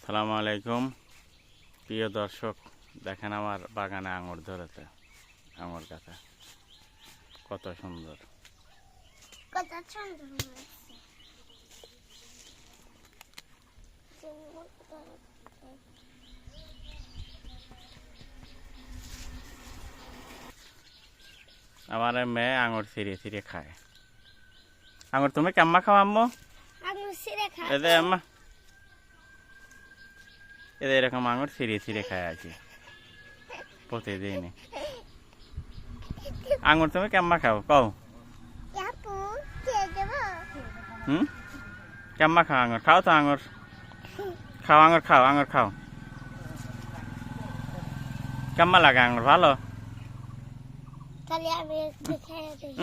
আসসালামু আলাইকুম প্রিয় দর্শক, দেখেন আমার বাগানে আঙুর ধরেছে। আঙুর গাছে কত সুন্দর, কত সুন্দর আমার মেয়ে আঙুর ছিঁড়ে ছিঁড়ে খায়। আঙুর তুমি কেম্মা খাও আম্মু? আঙুর ছিঁড়ে খায়। এদের আম্মা এদের এরকম আঙুর ছিঁড়ে ছিঁড়ে খায় আছি প্রতিদিনই। আঙুর তুমি কেম্মা খাও কও? আপু খেয়ে দেবো? কেম্মা খাও আঙুর? খাও তো আঙুর, খাও আঙুর, খাও আঙুর, খাও। কেম্মা লাগে আঙুর? ভালো? তাহলে আমি একটু খেয়ে দিই।